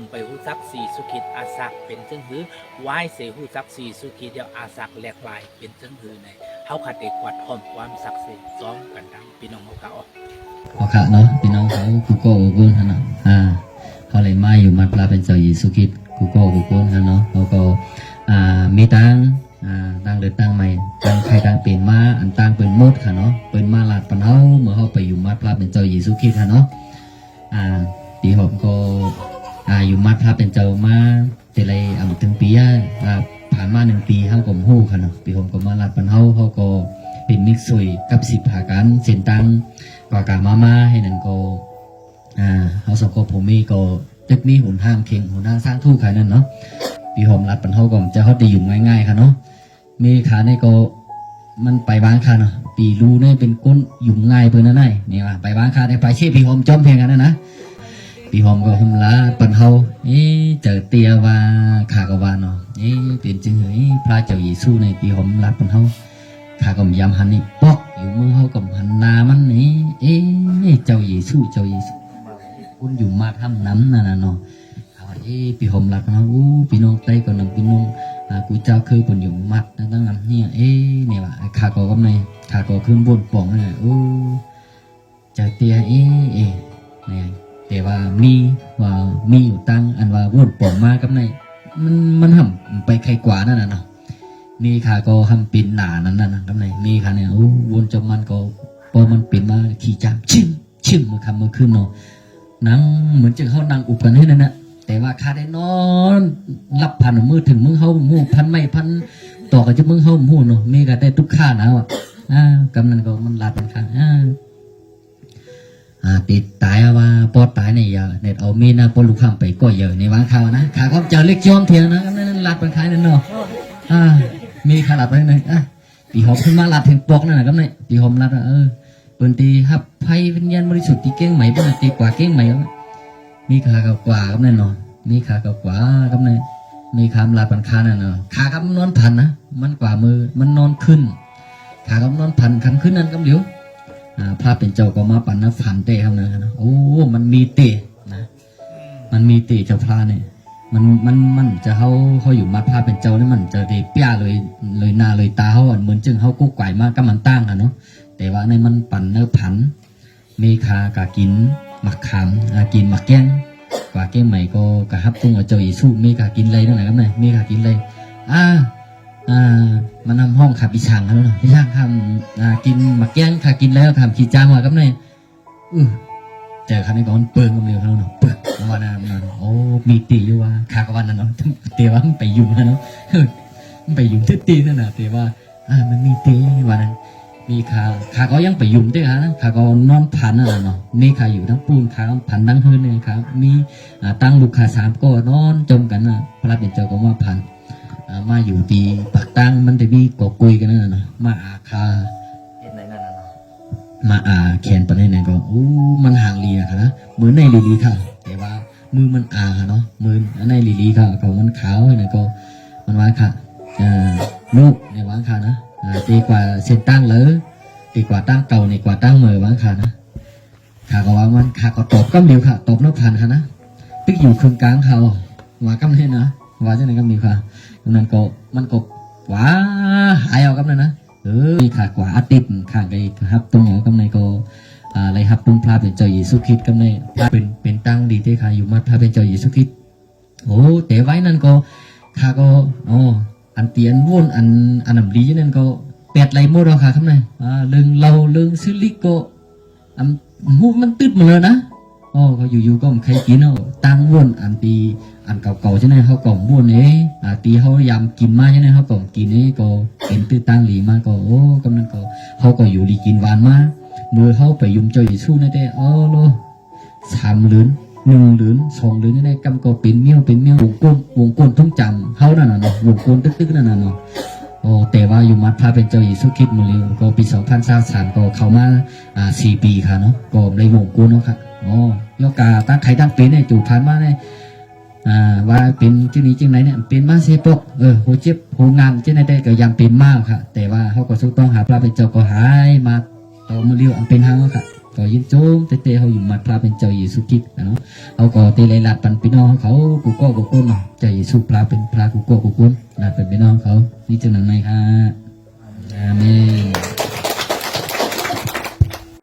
มไปหู้ซักสีสุขิตอาศักเป็นจึงหือไหว้เสหู้ซักสีสุขิตเดียวอาศักแหลกลายเป็นจึงหือในเฮาขัดเอกวัดหอมความศักดิ์สิทธิ์ซ้อมกันดังพี่น้องเขาโอเคเนาะพี่น้องเขากูโก้กูกูนะเขาเลยมาอยู่มัดปลาเป็นเจ้าหญิงสุขิตกูโก้กูกูนะเนาะเขาก็มีตั้งเดินตั้งใหม่ตั้งใครตั้งเปลี่ยนมาอันตั้งเป็นมดค่ะเนาะเป็นมาลาดปันเฮาเมื่อเขาไปอยู่มัดปลาเป็นเจ้าหญิงสุขิตค่ะเนาะปีหกก็อยู่มัดปลาเป็นเจ้ามาแต่ไรถึงปีผ่านมา1 ปีเขาก็หู้ค่ะเนาะปีหกก็มาลาดปันเฮาเขาก็เป็นมิกซ์สวยกับ10หากันเส้นตั้งกว่ากามาให้นั่นก็เขาสองคนผมมีก็ตึกมีหุ่นห้างเข่งหุ่นห้างสร้างทู่ขายนั่นเนาะปีหอมรัดปันเขาก็จะเขาดีอยู่ง่ายๆค่ะเนาะมีขาในก็มันไปบ้างค่ะเนาะปีรูเนี่ยเป็นก้นยุ่งง่ายเพื่อนนั่นไงนี่ว่าไปบ้างค่ะในไปเช่ปีหอมจอมเพลงกันนะปีหอมก็หุ่นละปันเขาเจอเตียว่าขากวานเนาะเปลี่ยนจึงเฮ้ยพระเจ้าหญิงสู้ในปีหอมรัดปันเขาขาก็ยำหันนี่ปอกอยู่มือเขากับหันนามันนี่เจ้าหญิงสู้คุณอยู่มาทำน้ำนั่นน่ะเนาะปีหอมรัดนะพี่น้องไต้ก่อนน้องพี่น้องกูเจ้าเคยปนอยู่มัดนะตั้งเนี่ยเนี่ยว่าขาก็กำในขาก็ขึ้นบนป่องเนี่ยเจ้าเตียเนี่ยแต่ว่ามีอยู่ตั้งอันว่าวนป่องมากำในมันห่ำไปใครกว่านั่นน่ะเนาะมีขาก็ทำปิ่นหนานั่นน่ะกำในมีขาเนี่ยวนจมมันก็พอมันปิ่นมาขี่จามชิมมาคำมาขึ้นเนาะนั่งเหมือนจะเขานั่งอุปกันให้นั่นนะแต่ว่าข้าได้นอนรับพันมือถึงมือเขาหมู่พันไม่พันต่อกับจะมือเขาหมู่เนาะมีก็ได้ทุกข้านะว่ะกำนันก็มันลาเป็นข้าติดตายว่าปอดตายเนี่ยเน็ตเอามีนะปอลูกข้ามไปก็เยอะในวางข่าวนะขาเขาเจอเล็กย้อมเทียงนะกำนันลาเป็นข้านั่นเนาะมีขาลัดไปหนึ่งปีหอมขึ้นมาลาถึงปอกนั่นนะกำนันปีหอมลาเปิดตีฮับไพ่วิญญาณบริสุทธิ์ที่เก่งใหม่เป็นตีกว่าเก่งใหม่มีขาเก่ากว่ากับนั่นเนาะมีขาเก่ากว่ากับนั่นมีขามลาปันคานั่นเนาะขากับนอนพันนะมันกว่ามือมันนอนขึ้นขากับนอนพันขันขึ้นนั่นกับเหลียวพระเป็นเจ้าก็มาปั่นนะฝันเตะครับนะมันมีเตะนะมันมีเตะเจ้าพระเนี่ยมันจะเขาอยู่มาพระเป็นเจ้านี่มันจะได้เปี้ยเลยนาเลยตาเขาเหมือนจึงเขากุ๊กไก่มากก็มันตั้งอะเนาะแต่ว่าในมันปั่นเนื้อผันมีขากะกินหมักขามกินหมักแก้งกว่าแก้งใหม่ก็กะฮับตุ้งเอาเจ้าอีสู้มีกะกินอะไรนั่นแหละครับเนี่ยมีกะกินอะไรมันนำห้องขับอีช่างเขาเนาะอีช่างทำกินหมักแก้งขากินแล้วทำขี้จามมาครับเนี่ยเจอคันนี้ก็มันเปิงกันเลยเขาเนาะเปิงวันนั้นมีตีอยู่ว่าขากวันนั้นเนาะเตีว่ามันไปยุ่งนะเนาะมันไปยุ่งที่ตีนั่นน่ะแต่ว่ามันมีตีวันนั้นมีขาก็ยังไปยุ่มด้วยนะขาก็นอนพันนั่นแหละเนาะมีขาอยู่ทั้งปูนขาพันทั้งพื้นเลยครับมีตั้งลูกขา3ก็นอนจมกันนะพระเป็นเจ้าก็มาพันมาอยู่ตีปากตั้งมันจะมีกอกุยกันนั่นเนาะมาคาเห็นไหนนั่นเนาะมาแขนปนไหนก็มันห่างลีนะครับนะมือในลีค่ะแต่ว่ามือมันค่ะเนาะมือในลีค่ะก็มันขาวเนี่ยก็มันว่าค่ะลูกในว่าค่ะนะตีกว่าเส้นตั้งเลยตีกว่าตั้งเก่าในกว่าตั้งเมื่อวางขานะขาก็ว่ามันขาก็ตบก็เดียวค่ะตบนกพันค่ะนะตึกอยู่เครื่องกลางเขาว่าก็ไม่นะว่าจะไหนก็มีค่ะนั้นก็มันก็ว้าหายเอาก็เลยนะมีขากว่าอาติดขาไกครับตรงอย่างก็ในก็อะไรครับตรงพระเป็นเจ้าหญิงสุขิตก็ในเป็นตั้งดีที่ขาอยู่มาพระเป็นเจ้าหญิงสุขิตแต่ไว้นั่นก็ขาก็อันเตียนวุ่นอันน้ำดีนั่นก็แปดไหลโมดค่ะครับเนี่ยเรื่องเราเรื่องซิลิโกหูมันตึดมาเลยนะเขาอยู่ก็ใครกินตั้งวุ่นอันตีอันเก่าๆใช่ไหมเขากล่อมวุ่นตีเขายำกินมาใช่ไหมเขากล่อมกินก็เป็นตื้อตั้งหลีมาก็กำนันก็เขาก็อยู่ดีกินหวานมาเมื่อเขาไปยุ่มเจ้าอยู่สู้นั่นได้โล3 หลืน1 หลืน2 หลืนนี่ได้กำก็เป็นเมี่ยววงกลทุ่งจำเขานั่นน่ะเนาะวงกลตึกนั่นน่ะเนาะแต่ว่าอยู่มัดพระเป็นเจ้าหญิงสุขิตมาเลยก็ปี2023ก็เข้ามา4 ปีค่ะเนาะก็ในวงกลเนาะค่ะยกกาตั้งไข่ตั้งเป็นเนี่ยจู่พันมาเนี่ยว่าเป็นที่นี้จริงไหนเนี่ยเป็นมาเซปกโหเจ็บโหงานเจ้าไหนได้ก็ยังเป็นมากค่ะแต่ว่าเขาก็ต้องหาพระเป็นเจ้าก็หายมาต่อมือเลี้ยวอันเป็นห้างค่ะ ก็ยินโจมเตะเขาอยู่มัดพระเป็นเจ้าเยซูคริสต์เนาะเอาก็ตีเลยลัดปันพี่น้องเขากูก็กูก้นเจ้าเยซูพระเป็นพระกูก็กูก้นลัดเป็นพี่น้องเขานี่จังนั้นไหมครับอาเมน